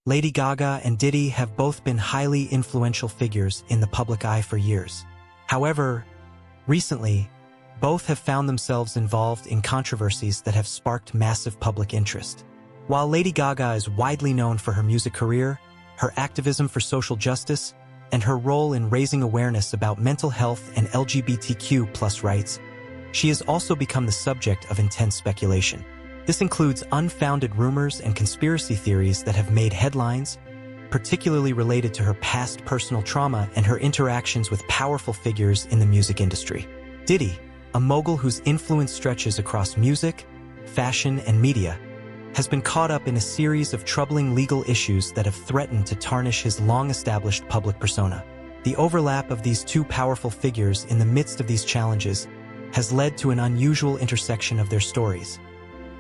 Lady Gaga and Diddy have both been highly influential figures in the public eye for years. However, recently, both have found themselves involved in controversies that have sparked massive public interest. While Lady Gaga is widely known for her music career, her activism for social justice, and her role in raising awareness about mental health and LGBTQ+ rights, she has also become the subject of intense speculation. This includes unfounded rumors and conspiracy theories that have made headlines, particularly related to her past personal trauma and her interactions with powerful figures in the music industry. Diddy, a mogul whose influence stretches across music, fashion, and media, has been caught up in a series of troubling legal issues that have threatened to tarnish his long-established public persona. The overlap of these two powerful figures in the midst of these challenges has led to an unusual intersection of their stories,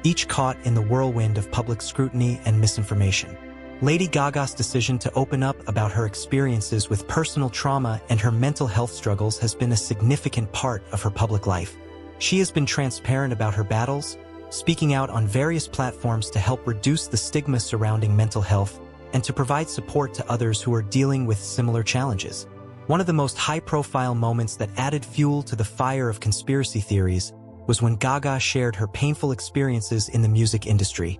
each caught in the whirlwind of public scrutiny and misinformation. Lady Gaga's decision to open up about her experiences with personal trauma and her mental health struggles has been a significant part of her public life. She has been transparent about her battles, speaking out on various platforms to help reduce the stigma surrounding mental health and to provide support to others who are dealing with similar challenges. One of the most high-profile moments that added fuel to the fire of conspiracy theories was when Gaga shared her painful experiences in the music industry,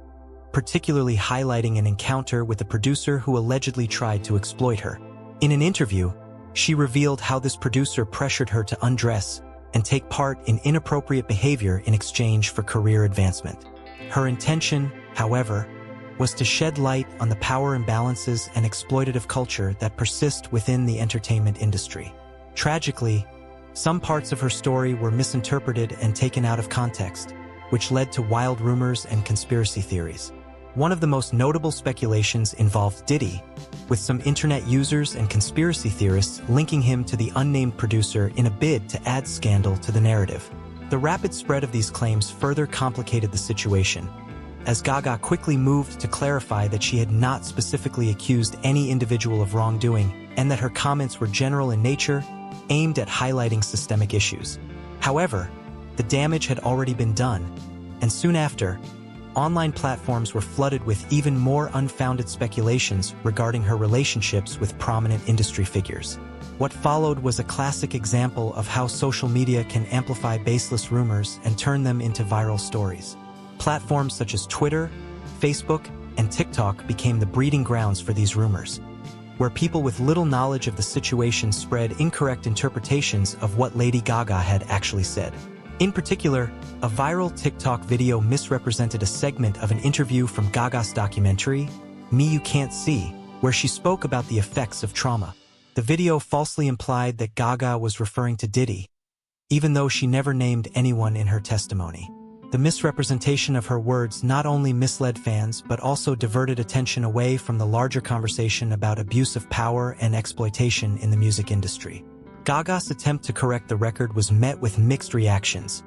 particularly highlighting an encounter with a producer who allegedly tried to exploit her. In an interview, she revealed how this producer pressured her to undress and take part in inappropriate behavior in exchange for career advancement. Her intention, however, was to shed light on the power imbalances and exploitative culture that persist within the entertainment industry. Tragically, some parts of her story were misinterpreted and taken out of context, which led to wild rumors and conspiracy theories. One of the most notable speculations involved Diddy, with some internet users and conspiracy theorists linking him to the unnamed producer in a bid to add scandal to the narrative. The rapid spread of these claims further complicated the situation, as Gaga quickly moved to clarify that she had not specifically accused any individual of wrongdoing and that her comments were general in nature, aimed at highlighting systemic issues. However, the damage had already been done, and soon after, online platforms were flooded with even more unfounded speculations regarding her relationships with prominent industry figures. What followed was a classic example of how social media can amplify baseless rumors and turn them into viral stories. Platforms such as Twitter, Facebook, and TikTok became the breeding grounds for these rumors, where people with little knowledge of the situation spread incorrect interpretations of what Lady Gaga had actually said. In particular, a viral TikTok video misrepresented a segment of an interview from Gaga's documentary, Me You Can't See, where she spoke about the effects of trauma. The video falsely implied that Gaga was referring to Diddy, even though she never named anyone in her testimony. The misrepresentation of her words not only misled fans but also diverted attention away from the larger conversation about abuse of power and exploitation in the music industry. Gaga's attempt to correct the record was met with mixed reactions,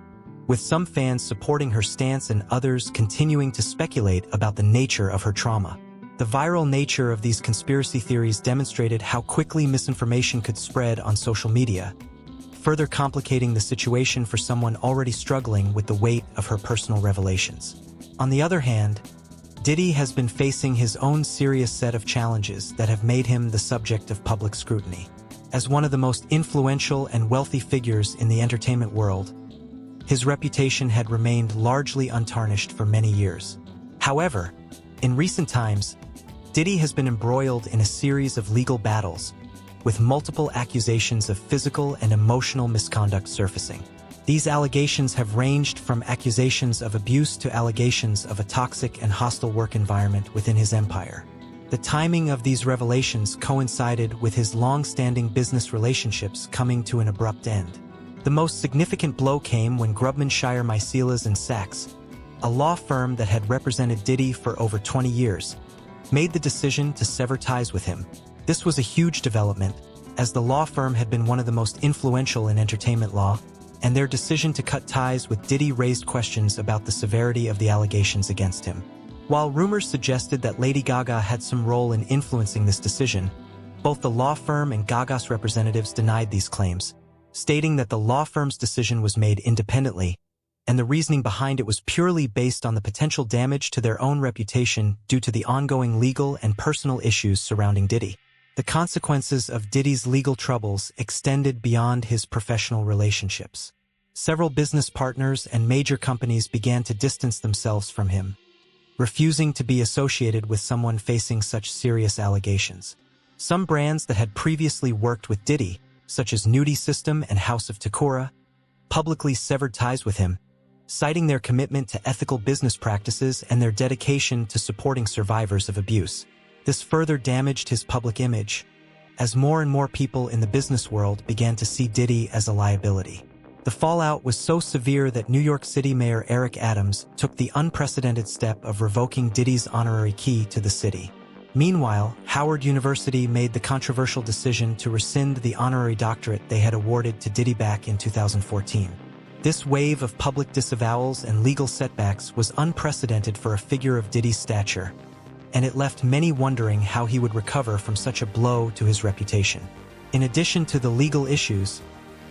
with some fans supporting her stance and others continuing to speculate about the nature of her trauma. The viral nature of these conspiracy theories demonstrated how quickly misinformation could spread on social media, further complicating the situation for someone already struggling with the weight of her personal revelations. On the other hand, Diddy has been facing his own serious set of challenges that have made him the subject of public scrutiny. As one of the most influential and wealthy figures in the entertainment world, his reputation had remained largely untarnished for many years. However, in recent times, Diddy has been embroiled in a series of legal battles, with multiple accusations of physical and emotional misconduct surfacing. These allegations have ranged from accusations of abuse to allegations of a toxic and hostile work environment within his empire. The timing of these revelations coincided with his long-standing business relationships coming to an abrupt end. The most significant blow came when Grubman-Shire Mycelas and Sachs, a law firm that had represented Diddy for over 20 years, made the decision to sever ties with him. This was a huge development, as the law firm had been one of the most influential in entertainment law, and their decision to cut ties with Diddy raised questions about the severity of the allegations against him. While rumors suggested that Lady Gaga had some role in influencing this decision, both the law firm and Gaga's representatives denied these claims, stating that the law firm's decision was made independently, and the reasoning behind it was purely based on the potential damage to their own reputation due to the ongoing legal and personal issues surrounding Diddy. The consequences of Diddy's legal troubles extended beyond his professional relationships. Several business partners and major companies began to distance themselves from him, refusing to be associated with someone facing such serious allegations. Some brands that had previously worked with Diddy, such as Nudie System and House of Takura, publicly severed ties with him, citing their commitment to ethical business practices and their dedication to supporting survivors of abuse. This further damaged his public image, as more and more people in the business world began to see Diddy as a liability. The fallout was so severe that New York City Mayor Eric Adams took the unprecedented step of revoking Diddy's honorary key to the city. Meanwhile, Howard University made the controversial decision to rescind the honorary doctorate they had awarded to Diddy back in 2014. This wave of public disavowals and legal setbacks was unprecedented for a figure of Diddy's stature, and it left many wondering how he would recover from such a blow to his reputation. In addition to the legal issues,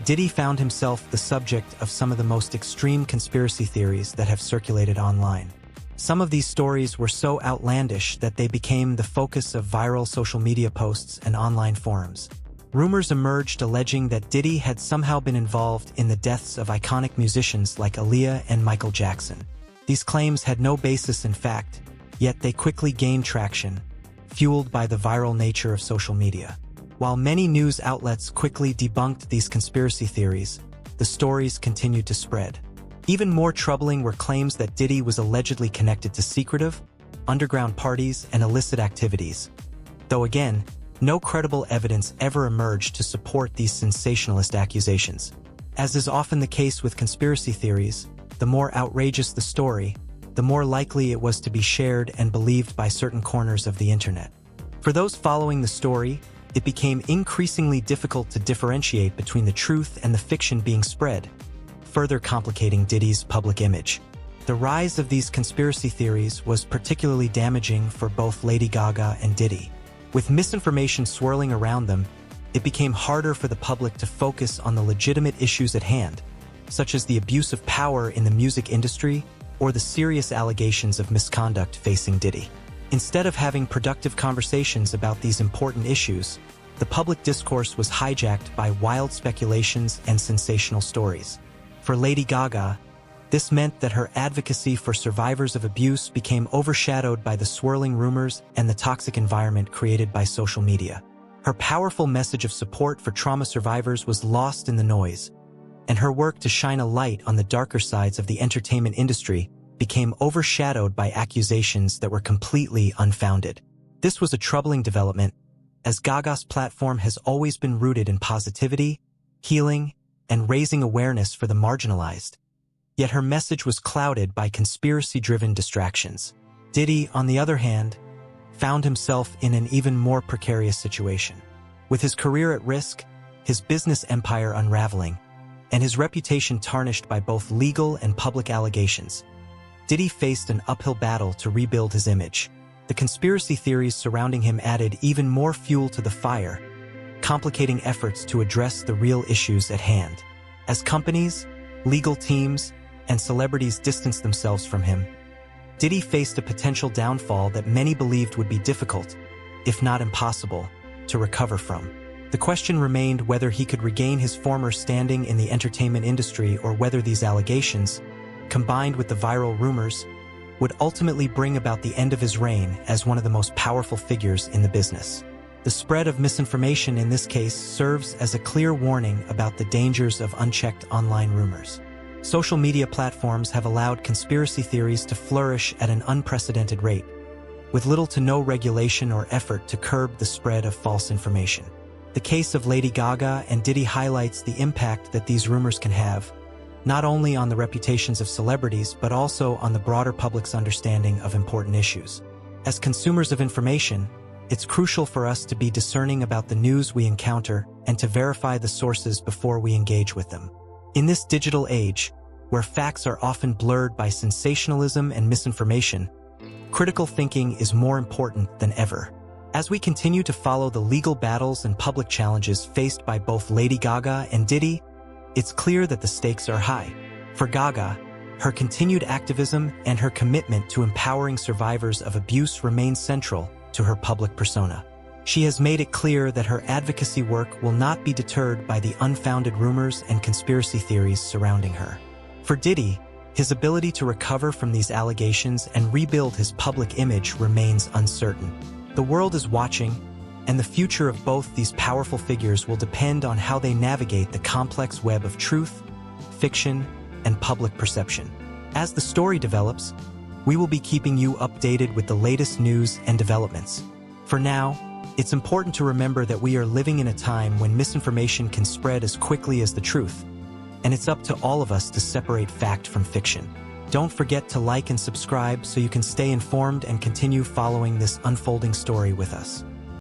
Diddy found himself the subject of some of the most extreme conspiracy theories that have circulated online. Some of these stories were so outlandish that they became the focus of viral social media posts and online forums. Rumors emerged alleging that Diddy had somehow been involved in the deaths of iconic musicians like Aaliyah and Michael Jackson. These claims had no basis in fact, yet they quickly gained traction, fueled by the viral nature of social media. While many news outlets quickly debunked these conspiracy theories, the stories continued to spread. Even more troubling were claims that Diddy was allegedly connected to secretive, underground parties and illicit activities. Though again, no credible evidence ever emerged to support these sensationalist accusations. As is often the case with conspiracy theories, the more outrageous the story, the more likely it was to be shared and believed by certain corners of the internet. For those following the story, it became increasingly difficult to differentiate between the truth and the fiction being spread, further complicating Diddy's public image. The rise of these conspiracy theories was particularly damaging for both Lady Gaga and Diddy. With misinformation swirling around them, it became harder for the public to focus on the legitimate issues at hand, such as the abuse of power in the music industry or the serious allegations of misconduct facing Diddy. Instead of having productive conversations about these important issues, the public discourse was hijacked by wild speculations and sensational stories. For Lady Gaga, this meant that her advocacy for survivors of abuse became overshadowed by the swirling rumors and the toxic environment created by social media. Her powerful message of support for trauma survivors was lost in the noise, and her work to shine a light on the darker sides of the entertainment industry became overshadowed by accusations that were completely unfounded. This was a troubling development, as Gaga's platform has always been rooted in positivity, healing, and raising awareness for the marginalized. Yet her message was clouded by conspiracy-driven distractions. Diddy, on the other hand, found himself in an even more precarious situation. With his career at risk, his business empire unraveling, and his reputation tarnished by both legal and public allegations, Diddy faced an uphill battle to rebuild his image. The conspiracy theories surrounding him added even more fuel to the fire, complicating efforts to address the real issues at hand. As companies, legal teams, and celebrities distanced themselves from him, Diddy faced a potential downfall that many believed would be difficult, if not impossible, to recover from. The question remained whether he could regain his former standing in the entertainment industry or whether these allegations, combined with the viral rumors, would ultimately bring about the end of his reign as one of the most powerful figures in the business. The spread of misinformation in this case serves as a clear warning about the dangers of unchecked online rumors. Social media platforms have allowed conspiracy theories to flourish at an unprecedented rate, with little to no regulation or effort to curb the spread of false information. The case of Lady Gaga and Diddy highlights the impact that these rumors can have, not only on the reputations of celebrities but also on the broader public's understanding of important issues. As consumers of information, it's crucial for us to be discerning about the news we encounter and to verify the sources before we engage with them. In this digital age, where facts are often blurred by sensationalism and misinformation, critical thinking is more important than ever. As we continue to follow the legal battles and public challenges faced by both Lady Gaga and Diddy, it's clear that the stakes are high. For Gaga, her continued activism and her commitment to empowering survivors of abuse remain central to her public persona. She has made it clear that her advocacy work will not be deterred by the unfounded rumors and conspiracy theories surrounding her. For Diddy, his ability to recover from these allegations and rebuild his public image remains uncertain. The world is watching, and the future of both these powerful figures will depend on how they navigate the complex web of truth, fiction, and public perception. As the story develops, we will be keeping you updated with the latest news and developments. For now, it's important to remember that we are living in a time when misinformation can spread as quickly as the truth, and it's up to all of us to separate fact from fiction. Don't forget to like and subscribe so you can stay informed and continue following this unfolding story with us.